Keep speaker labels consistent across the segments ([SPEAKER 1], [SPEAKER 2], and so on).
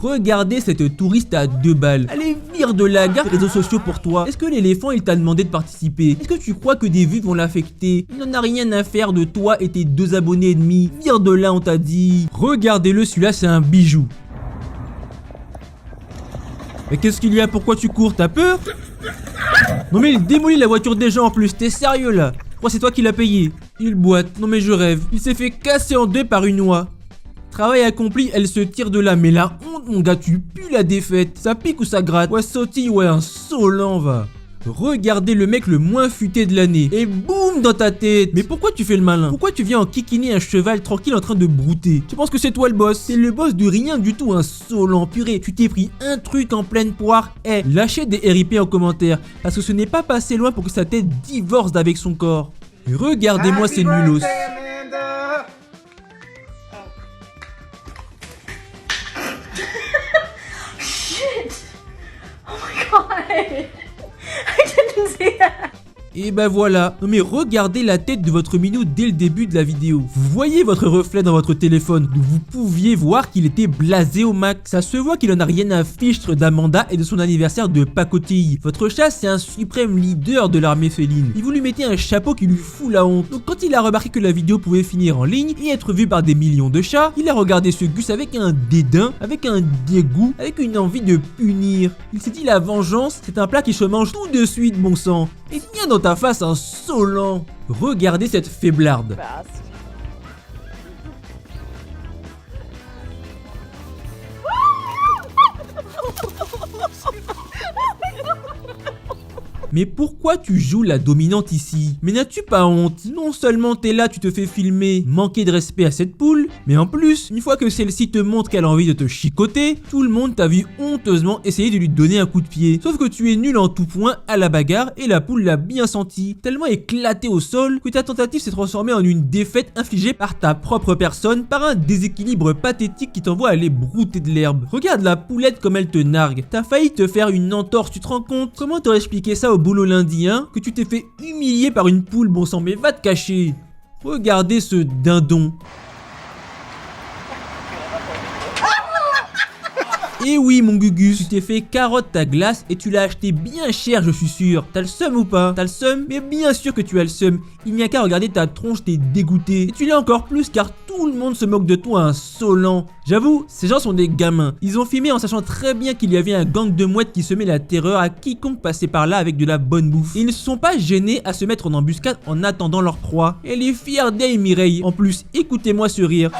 [SPEAKER 1] Regardez cette touriste à 2 balles. Allez, vire de la gare, réseaux sociaux pour toi. Est-ce que l'éléphant il t'a demandé de participer? Est-ce que tu crois que des vues vont l'affecter? Il n'en a rien à faire de toi et tes 2 abonnés et demi. Vire de là, on t'a dit. Regardez-le, celui-là c'est un bijou. Mais qu'est-ce qu'il y a? Pourquoi tu cours? T'as peur? Non mais il démolit la voiture des gens en plus, t'es sérieux là? Je crois que c'est toi qui l'as payé. Il boite, non mais je rêve. Il s'est fait casser en 2 par une oie. Travail accompli, elle se tire de là. Mais la honte mon gars, tu pues la défaite. Ça pique ou ça gratte? Ouais sautille, ouais insolent va. Regardez le mec le moins futé de l'année. Et boum dans ta tête. Mais pourquoi tu fais le malin? Pourquoi tu viens enquiquiner un cheval tranquille en train de brouter? Tu penses que c'est toi le boss? C'est le boss de rien du tout, insolent. Purée, tu t'es pris un truc en pleine poire. Eh, lâchez des RIP en commentaire. Parce que ce n'est pas passé loin pour que sa tête divorce d'avec son corps. Regardez-moi ces nulos.
[SPEAKER 2] Shit! Oh my god! I didn't see that!
[SPEAKER 1] Et bah voilà. Non mais regardez la tête de votre minou dès le début de la vidéo. Vous voyez votre reflet dans votre téléphone. Vous pouviez voir qu'il était blasé au max. Ça se voit qu'il en a rien à fichtre d'Amanda et de son anniversaire de pacotille. Votre chat c'est un suprême leader de l'armée féline. Et vous lui mettez un chapeau qui lui fout la honte. Donc quand il a remarqué que la vidéo pouvait finir en ligne et être vue par des millions de chats, il a regardé ce Gus avec un dédain, avec un dégoût, avec une envie de punir. Il s'est dit la vengeance c'est un plat qui se mange tout de suite bon sang. Et tiens dans ta face insolent. Regardez cette faiblarde. Mais pourquoi tu joues la dominante ici? Mais n'as-tu pas honte? Non seulement t'es là, tu te fais filmer, manquer de respect à cette poule, mais en plus, une fois que celle-ci te montre qu'elle a envie de te chicoter, tout le monde t'a vu honteusement essayer de lui donner un coup de pied. Sauf que tu es nul en tout point à la bagarre et la poule l'a bien senti, tellement éclatée au sol que ta tentative s'est transformée en une défaite infligée par ta propre personne par un déséquilibre pathétique qui t'envoie aller brouter de l'herbe. Regarde la poulette comme elle te nargue. T'as failli te faire une entorse, tu te rends compte? Comment t'aurais expliqué ça au boulot lundi, hein? Que tu t'es fait humilier par une poule, bon sang, mais va te cacher. Regardez ce dindon. Et oui mon Gugus, tu t'es fait carotte ta glace et tu l'as acheté bien cher je suis sûr. T'as le seum ou pas? T'as le seum? Mais bien sûr que tu as le seum. Il n'y a qu'à regarder ta tronche, t'es dégoûté. Et tu l'es encore plus car tout le monde se moque de toi insolent. J'avoue, ces gens sont des gamins. Ils ont filmé en sachant très bien qu'il y avait un gang de mouettes qui semait la terreur à quiconque passait par là avec de la bonne bouffe. Et ils ne se sont pas gênés à se mettre en embuscade en attendant leur proie. Elle est fière d'elle Mireille. En plus, écoutez-moi ce rire.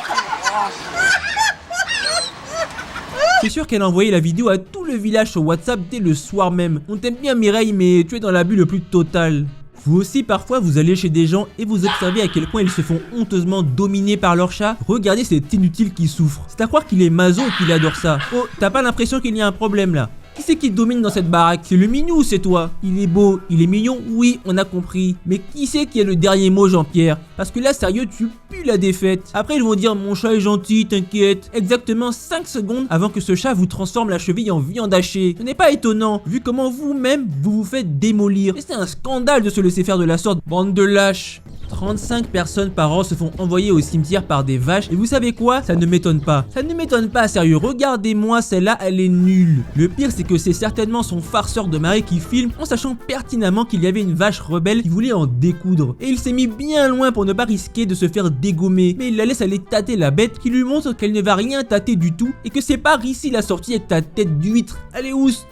[SPEAKER 1] C'est sûr qu'elle a envoyé la vidéo à tout le village sur WhatsApp dès le soir même. On t'aime bien Mireille mais tu es dans l'abus le plus total. Vous aussi parfois vous allez chez des gens et vous observez à quel point ils se font honteusement dominer par leur chat. Regardez cet inutile qui souffre. C'est à croire qu'il est maso ou qu'il adore ça. Oh, t'as pas l'impression qu'il y a un problème là? Qui c'est qui domine dans cette baraque? C'est le minou ou c'est toi? Il est beau, il est mignon, oui, on a compris. Mais qui c'est qui a le dernier mot, Jean-Pierre? Parce que là, sérieux, tu pues la défaite. Après, ils vont dire, mon chat est gentil, t'inquiète. Exactement 5 secondes avant que ce chat vous transforme la cheville en viande hachée. Ce n'est pas étonnant, vu comment vous-même, vous vous faites démolir. Et c'est un scandale de se laisser faire de la sorte, bande de lâches. 35 personnes par an se font envoyer au cimetière par des vaches. Et vous savez quoi? Ça ne m'étonne pas. Ça ne m'étonne pas, sérieux. Regardez-moi, celle-là, elle est nulle. Le pire, c'est que c'est certainement son farceur de marée qui filme en sachant pertinemment qu'il y avait une vache rebelle qui voulait en découdre. Et il s'est mis bien loin pour ne pas risquer de se faire dégommer. Mais il la laisse aller tâter la bête qui lui montre qu'elle ne va rien tâter du tout et que c'est par ici la sortie avec ta tête d'huître. Allez, oust!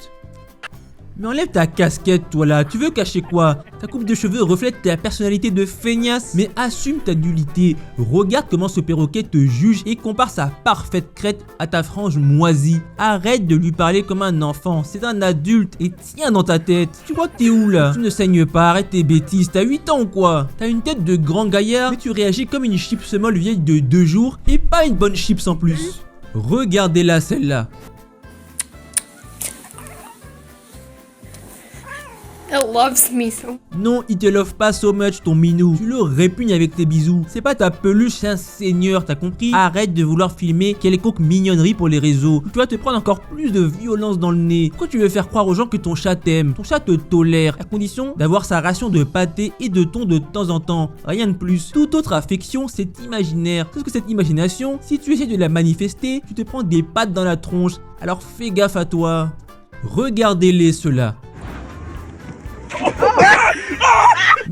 [SPEAKER 1] Mais enlève ta casquette toi là, tu veux cacher quoi? Ta coupe de cheveux reflète ta personnalité de feignasse. Mais assume ta nullité. Regarde comment ce perroquet te juge et compare sa parfaite crête à ta frange moisie. Arrête de lui parler comme un enfant, c'est un adulte et tiens dans ta tête. Tu crois que t'es où là? Tu ne saignes pas, arrête tes bêtises, t'as 8 ans ou quoi? T'as une tête de grand gaillard mais tu réagis comme une chips molle vieille de 2 jours et pas une bonne chips en plus. Regardez-la celle-là.
[SPEAKER 2] Oh, loves me so.
[SPEAKER 1] Non, il te love pas so much ton minou. Tu le répugnes avec tes bisous. C'est pas ta peluche, c'est un seigneur, t'as compris? Arrête de vouloir filmer quelconque mignonnerie pour les réseaux. Tu vas te prendre encore plus de violence dans le nez. Pourquoi tu veux faire croire aux gens que ton chat t'aime? Ton chat te tolère, à condition d'avoir sa ration de pâté et de thon de temps en temps. Rien de plus. Toute autre affection, c'est imaginaire. Sauf que cette imagination, si tu essaies de la manifester, tu te prends des pattes dans la tronche. Alors fais gaffe à toi. Regardez-les ceux-là.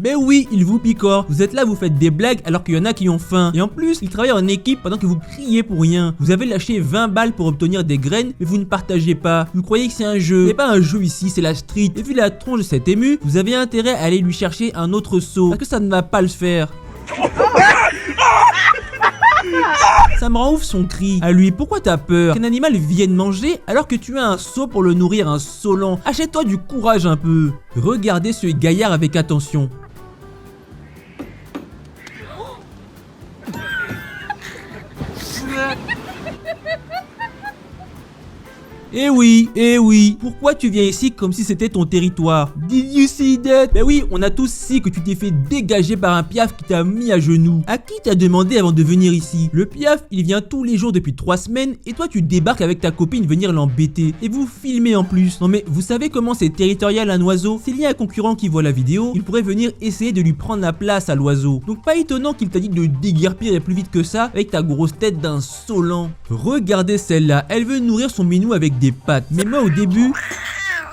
[SPEAKER 1] Mais oui, ils vous picorent. Vous êtes là, vous faites des blagues alors qu'il y en a qui ont faim. Et en plus, ils travaillent en équipe pendant que vous criez pour rien. Vous avez lâché 20 balles pour obtenir des graines, mais vous ne partagez pas. Vous croyez que c'est un jeu. C'est pas un jeu ici, c'est la street. Et vu la tronche de cet ému, vous avez intérêt à aller lui chercher un autre seau. Parce que ça ne va pas le faire. Ça me rend ouf son cri. À lui, pourquoi t'as peur qu'un animal vienne manger alors que tu as un seau pour le nourrir, un seau-lent? Achète-toi du courage un peu. Regardez ce gaillard avec attention. Eh oui, pourquoi tu viens ici comme si c'était ton territoire? Did you see that? Ben oui, on a tous su que tu t'es fait dégager par un piaf qui t'a mis à genoux. À qui t'as demandé avant de venir ici? Le piaf, il vient tous les jours depuis 3 semaines et toi tu débarques avec ta copine venir l'embêter. Et vous filmez en plus. Non mais vous savez comment c'est territorial un oiseau? S'il y a un concurrent qui voit la vidéo, il pourrait venir essayer de lui prendre la place à l'oiseau. Donc pas étonnant qu'il t'a dit de déguerpir et plus vite que ça avec ta grosse tête d'insolent. Regardez celle-là, elle veut nourrir son minou avec des pattes. Mais moi au début,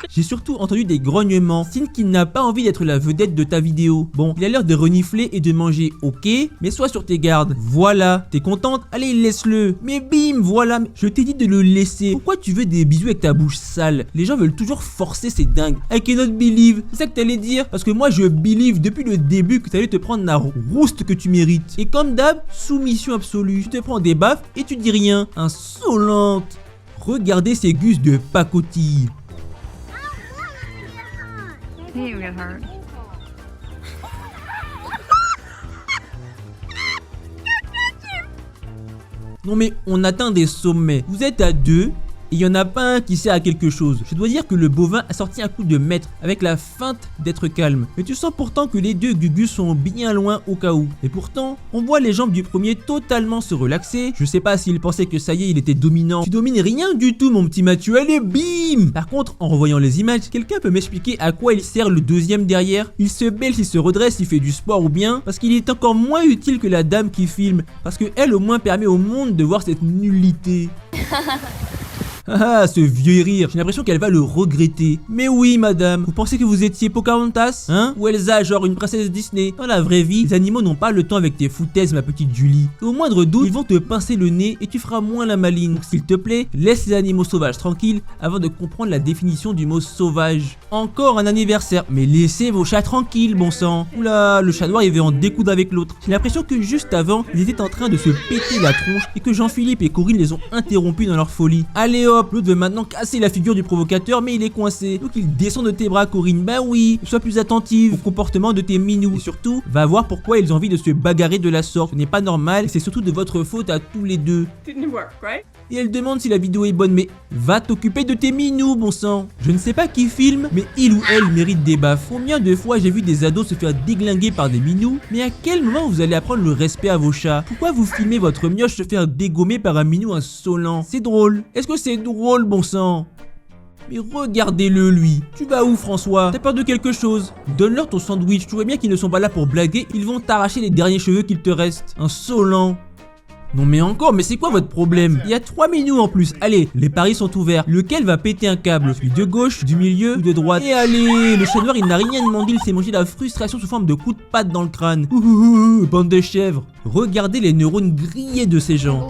[SPEAKER 1] j'ai surtout entendu des grognements, signe qu'il n'a pas envie d'être la vedette de ta vidéo. Bon, il a l'air de renifler et de manger, ok, mais sois sur tes gardes. Voilà, t'es contente? Allez, laisse-le. Mais bim, voilà, je t'ai dit de le laisser. Pourquoi tu veux des bisous avec ta bouche sale? Les gens veulent toujours forcer, c'est dingue. I cannot believe, c'est ça que t'allais dire? Parce que moi je believe depuis le début que t'allais te prendre la rouste que tu mérites. Et comme d'hab, soumission absolue. Tu te prends des baffes et tu dis rien. Insolente. Regardez ces gus de pacotille. Non mais on atteint des sommets. Vous êtes à 2 et il n'y en a pas un qui sert à quelque chose. Je dois dire que le bovin a sorti un coup de maître avec la feinte d'être calme. Mais tu sens pourtant que les deux gugus sont bien loin au cas où. Et pourtant, on voit les jambes du premier totalement se relaxer. Je sais pas s'il pensait que ça y est, il était dominant. Tu domines rien du tout mon petit Mathieu, allez bim! Par contre, en revoyant les images, quelqu'un peut m'expliquer à quoi il sert le deuxième derrière? Il se belge, il se redresse, il fait du sport ou bien parce qu'il est encore moins utile que la dame qui filme. Parce que elle au moins permet au monde de voir cette nullité. Ah, ce vieux rire, j'ai l'impression qu'elle va le regretter. Mais oui, madame, vous pensez que vous étiez Pocahontas? Hein? Ou Elsa, genre une princesse Disney? Dans la vraie vie, les animaux n'ont pas le temps avec tes foutaises, ma petite Julie. Et au moindre doute, ils vont te pincer le nez et tu feras moins la maline. Donc s'il te plaît, laisse les animaux sauvages tranquilles avant de comprendre la définition du mot sauvage. Encore un anniversaire, mais laissez vos chats tranquilles, bon sang. Oula, le chat noir il veut en découdre avec l'autre. J'ai l'impression que juste avant, ils étaient en train de se péter la tronche et que Jean-Philippe et Corinne les ont interrompus dans leur folie. Allez hop! L'autre veut maintenant casser la figure du provocateur, mais il est coincé. Donc il descend de tes bras, Corinne. Bah oui, sois plus attentive au comportement de tes minous. Et surtout, va voir pourquoi ils ont envie de se bagarrer de la sorte. Ce n'est pas normal, et c'est surtout de votre faute à tous les deux.
[SPEAKER 2] Didn't work, right?
[SPEAKER 1] Et elle demande si la vidéo est bonne, mais va t'occuper de tes minous, bon sang. Je ne sais pas qui filme, mais il ou elle mérite des baffes. Combien de fois j'ai vu des ados se faire déglinguer par des minous? Mais à quel moment vous allez apprendre le respect à vos chats? Pourquoi vous filmez votre mioche se faire dégommer par un minou insolent? C'est drôle. Est-ce que c'est drôle, bon sang? Mais regardez-le lui. Tu vas où François? T'as peur de quelque chose? Donne-leur ton sandwich. Tu vois bien qu'ils ne sont pas là pour blaguer. Ils vont t'arracher les derniers cheveux qu'il te reste. Insolent. Non mais encore, mais c'est quoi votre problème? Il y a 3 minous en plus. Allez, les paris sont ouverts. Lequel va péter un câble? Celui de gauche, du milieu ou de droite? Et allez, le chat noir il n'a rien demandé, il s'est mangé la frustration sous forme de coups de patte dans le crâne. Ouh, bande de chèvres. Regardez les neurones grillés de ces gens.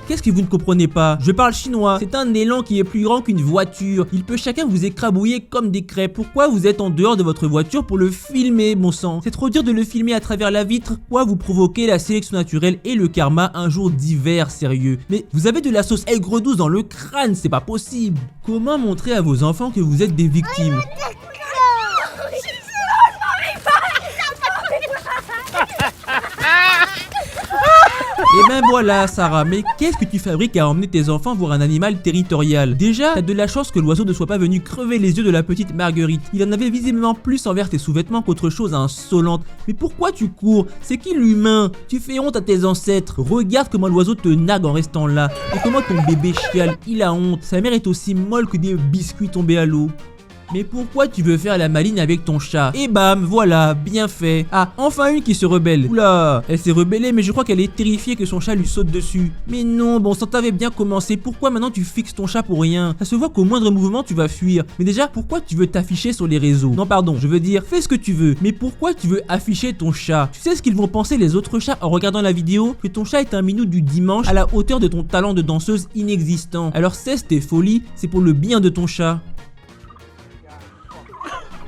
[SPEAKER 1] Qu'est-ce que vous ne comprenez pas? Je parle chinois. C'est un élan qui est plus grand qu'une voiture. Il peut chacun vous écrabouiller comme des crêpes. Pourquoi vous êtes en dehors de votre voiture pour le filmer, bon sang? C'est trop dur de le filmer à travers la vitre. Quoi vous provoquez la sélection naturelle et le karma un jour d'hiver, sérieux? Mais vous avez de la sauce aigre douce dans le crâne, c'est pas possible. Comment montrer à vos enfants que vous êtes des victimes? Eh ben voilà Sarah, mais qu'est-ce que tu fabriques à emmener tes enfants voir un animal territorial? Déjà, t'as de la chance que l'oiseau ne soit pas venu crever les yeux de la petite Marguerite. Il en avait visiblement plus envers tes sous-vêtements qu'autre chose insolente. Mais pourquoi tu cours? C'est qui l'humain? Tu fais honte à tes ancêtres. Regarde comment l'oiseau te nargue en restant là. Et comment ton bébé chiale, il a honte. Sa mère est aussi molle que des biscuits tombés à l'eau. Mais pourquoi tu veux faire la maline avec ton chat? Et bam, voilà, bien fait. Ah, enfin une qui se rebelle. Oula, elle s'est rebellée mais je crois qu'elle est terrifiée que son chat lui saute dessus. Mais non, bon sang, t'avais bien commencé. Pourquoi maintenant tu fixes ton chat pour rien? Ça se voit qu'au moindre mouvement tu vas fuir. Mais déjà, pourquoi tu veux t'afficher sur les réseaux? Non pardon, je veux dire, fais ce que tu veux. Mais pourquoi tu veux afficher ton chat? Tu sais ce qu'ils vont penser les autres chats en regardant la vidéo? Que ton chat est un minou du dimanche à la hauteur de ton talent de danseuse inexistant. Alors cesse tes folies, c'est pour le bien de ton chat.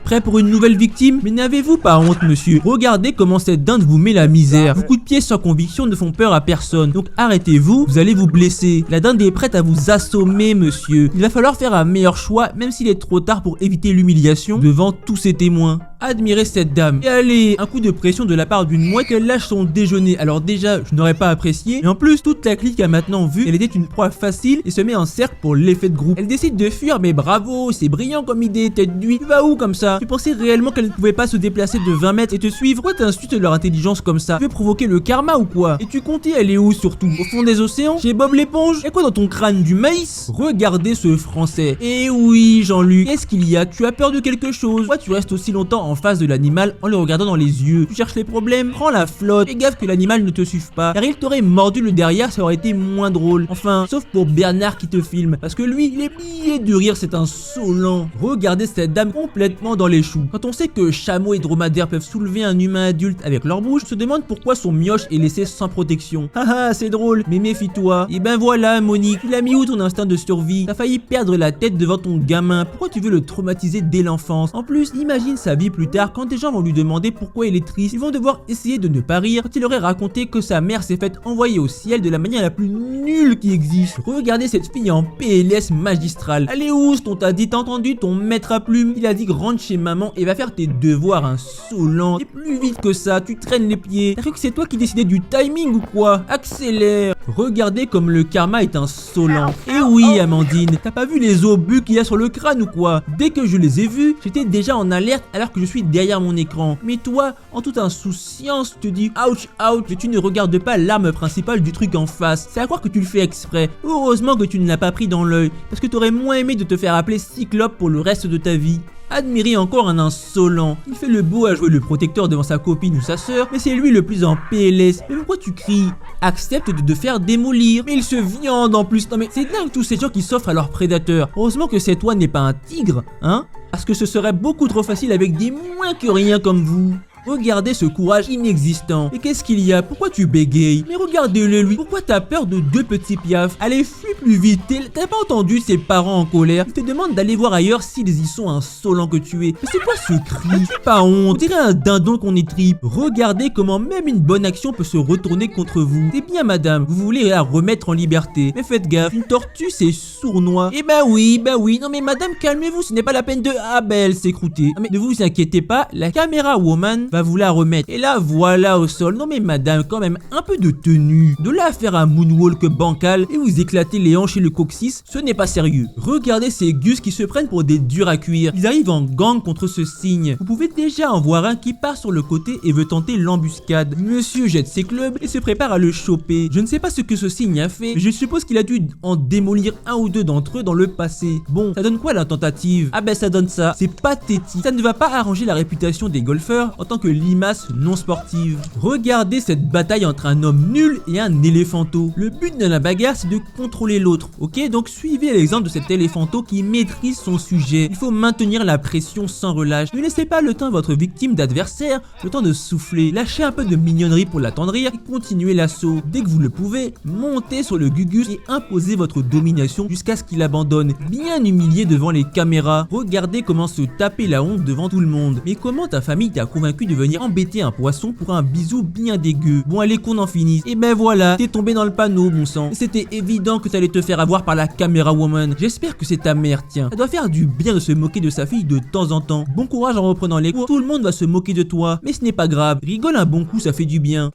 [SPEAKER 1] Prêt pour une nouvelle victime? Mais n'avez-vous pas honte, monsieur? Regardez comment cette dinde vous met la misère. Vos coups de pied sans conviction ne font peur à personne. Donc arrêtez-vous, vous allez vous blesser. La dinde est prête à vous assommer, monsieur. Il va falloir faire un meilleur choix, même s'il est trop tard pour éviter l'humiliation devant tous ces témoins. Admirez cette dame. Et allez, un coup de pression de la part d'une mouette qu'elle lâche son déjeuner. Alors déjà, je n'aurais pas apprécié. Et en plus, toute la clique a maintenant vu qu'elle était une proie facile et se met en cercle pour l'effet de groupe. Elle décide de fuir, mais bravo, c'est brillant comme idée, tête d'huile. Tu vas où comme ça? Tu pensais réellement qu'elle ne pouvait pas se déplacer de 20 mètres et te suivre? Pourquoi t'insultes leur intelligence comme ça? Tu veux provoquer le karma ou quoi? Et tu comptais aller où surtout? Au fond des océans? Chez Bob l'éponge? Y'a quoi dans ton crâne, du maïs? Regardez ce français. Eh oui, Jean-Luc, qu'est-ce qu'il y a? Tu as peur de quelque chose? Pourquoi tu restes aussi longtemps en face de l'animal en le regardant dans les yeux? Tu cherches les problèmes? Prends la flotte. Fais gaffe que l'animal ne te suive pas, car il t'aurait mordu le derrière, ça aurait été moins drôle. Enfin, sauf pour Bernard qui te filme, parce que lui, il est plié de rire, c'est insolent. Regardez cette dame complètement dans les choux. Quand on sait que chameaux et dromadaires peuvent soulever un humain adulte avec leur bouche, on se demande pourquoi son mioche est laissé sans protection. Haha, c'est drôle, mais méfie-toi. Et ben voilà, Monique, tu l'as mis où ton instinct de survie? T'as failli perdre la tête devant ton gamin. Pourquoi tu veux le traumatiser dès l'enfance? En plus, imagine sa vie plus tard, quand des gens vont lui demander pourquoi il est triste. Ils vont devoir essayer de ne pas rire quand il aurait raconté que sa mère s'est faite envoyer au ciel de la manière la plus nulle qui existe. Regardez cette fille en PLS magistrale. Allez où, ton t'a dit? T'as entendu ton maître à plume? Il a dit rentre chez maman et va faire tes devoirs, insolent. Et plus vite que ça, tu traînes les pieds. T'as cru que c'est toi qui décidais du timing ou quoi? Accélère. Regardez comme le karma est insolent. Et oui, Amandine, t'as pas vu les obus qu'il y a sur le crâne ou quoi? Dès que je les ai vus, j'étais déjà en alerte alors que je suis derrière mon écran. Mais toi, en toute insouciance, tu te dis ouch, ouch, et tu ne regardes pas l'arme principale du truc en face. C'est à croire que tu le fais exprès. Heureusement que tu ne l'as pas pris dans l'œil, parce que t'aurais moins aimé de te faire appeler Cyclope pour le reste de ta vie. Admirez encore un insolent. Il fait le beau à jouer le protecteur devant sa copine ou sa sœur, mais c'est lui le plus en PLS. Mais pourquoi tu cries? Accepte de te faire démolir. Mais il se viande en plus. Non mais c'est dingue tous ces gens qui s'offrent à leurs prédateurs. Heureusement que cet oie n'est pas un tigre, hein? Parce que ce serait beaucoup trop facile avec des moins que rien comme vous. Regardez ce courage inexistant. Et qu'est-ce qu'il y a? Pourquoi tu bégayes? Mais regardez-le lui. Pourquoi t'as peur de deux petits piafs? Allez, fuis plus vite. T'as pas entendu ses parents en colère? Ils te demandent d'aller voir ailleurs s'ils y sont insolents que tu es. Mais c'est quoi ce cri? As-tu pas honte? On dirait un dindon qu'on étripe. Regardez comment même une bonne action peut se retourner contre vous. C'est bien madame, vous voulez la remettre en liberté. Mais faites gaffe, une tortue c'est sournois. Eh bah oui. Non mais madame, calmez-vous, ce n'est pas la peine de... Ah bah elle s'est croûtée. Non mais ne vous inquiétez pas, la caméra woman va vous la remettre. Et là, voilà au sol. Non mais madame, quand même, un peu de tenue. De là à faire un moonwalk bancal et vous éclater les hanches et le coccyx, ce n'est pas sérieux. Regardez ces gus qui se prennent pour des durs à cuire. Ils arrivent en gang contre ce cygne. Vous pouvez déjà en voir un qui part sur le côté et veut tenter l'embuscade. Monsieur jette ses clubs et se prépare à le choper. Je ne sais pas ce que ce cygne a fait, mais je suppose qu'il a dû en démolir un ou deux d'entre eux dans le passé. Bon, ça donne quoi la tentative? Ah ben ça donne ça. C'est pathétique. Ça ne va pas arranger la réputation des golfeurs en tant que limace non sportive. Regardez cette bataille entre un homme nul et un éléphanto. Le but de la bagarre c'est de contrôler l'autre, ok? Donc suivez l'exemple de cet éléphanto qui maîtrise son sujet. Il faut maintenir la pression sans relâche. Ne laissez pas le temps à votre victime d'adversaire le temps de souffler. Lâchez un peu de mignonnerie pour l'attendrir et continuez l'assaut. Dès que vous le pouvez, montez sur le gugus et imposez votre domination jusqu'à ce qu'il abandonne. Bien humilié devant les caméras. Regardez comment se taper la honte devant tout le monde. Mais comment ta famille t'a convaincu de venir embêter un poisson pour un bisou bien dégueu? Bon allez qu'on en finisse. Et ben voilà, t'es tombé dans le panneau bon sang. C'était évident que t'allais te faire avoir par la caméra woman. J'espère que c'est ta mère, tiens. Ça doit faire du bien de se moquer de sa fille de temps en temps. Bon courage en reprenant les cours, tout le monde va se moquer de toi. Mais ce n'est pas grave, rigole un bon coup, ça fait du bien.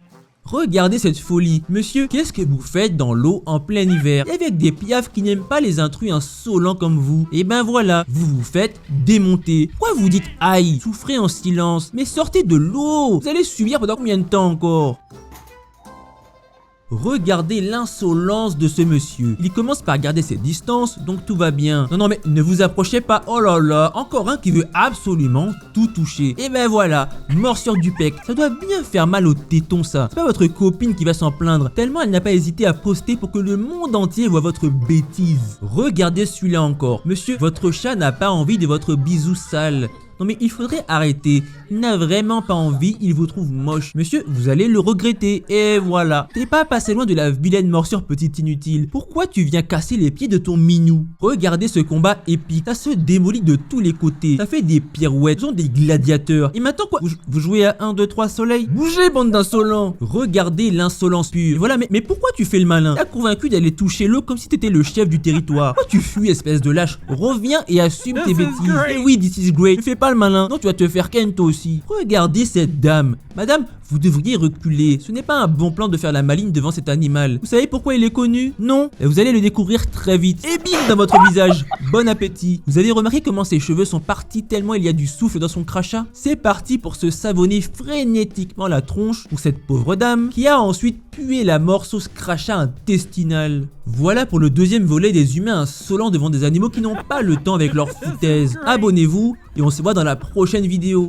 [SPEAKER 1] Regardez cette folie. Monsieur, qu'est-ce que vous faites dans l'eau en plein hiver et avec des piafs qui n'aiment pas les intrus insolents comme vous? Et ben voilà, vous vous faites démonter. Pourquoi vous dites aïe? Souffrez en silence, mais sortez de l'eau. Vous allez subir pendant combien de temps encore? Regardez l'insolence de ce monsieur. Il commence par garder ses distances, donc tout va bien. Non mais ne vous approchez pas. Oh là là, encore un qui veut absolument tout toucher. Et ben voilà, morsure du pec. Ça doit bien faire mal au téton ça. C'est pas votre copine qui va s'en plaindre, tellement elle n'a pas hésité à poster pour que le monde entier voit votre bêtise. Regardez celui-là encore. Monsieur, votre chat n'a pas envie de votre bisou sale. Non mais il faudrait arrêter, il n'a vraiment pas envie, il vous trouve moche. Monsieur, vous allez le regretter, et voilà. T'es pas passé loin de la vilaine morsure petite inutile. Pourquoi tu viens casser les pieds de ton minou? Regardez ce combat épique, ça se démolit de tous les côtés. Ça fait des pirouettes, ce sont des gladiateurs. Et maintenant quoi? Vous jouez à 1, 2, 3 soleil? Bougez bande d'insolents. Regardez l'insolence pure. Et voilà, mais pourquoi tu fais le malin? T'as convaincu d'aller toucher l'eau comme si t'étais le chef du territoire. Pourquoi tu fuis espèce de lâche? Reviens et assume tes bêtises. Et oui, this is great. Ne fais pas le malin, non tu vas te faire ken toi aussi. Regardez cette dame. Madame, vous devriez reculer. Ce n'est pas un bon plan de faire la maligne devant cet animal. Vous savez pourquoi il est connu? Non. Et vous allez le découvrir très vite. Et bim dans votre visage. Bon appétit. Vous avez remarqué comment ses cheveux sont partis tellement il y a du souffle dans son crachat? C'est parti pour se savonner frénétiquement la tronche pour cette pauvre dame qui a ensuite pué la mort sauce crachat intestinal. Voilà pour le deuxième volet des humains insolents devant des animaux qui n'ont pas le temps avec leur foutaise. Abonnez-vous et on se voit dans la prochaine vidéo.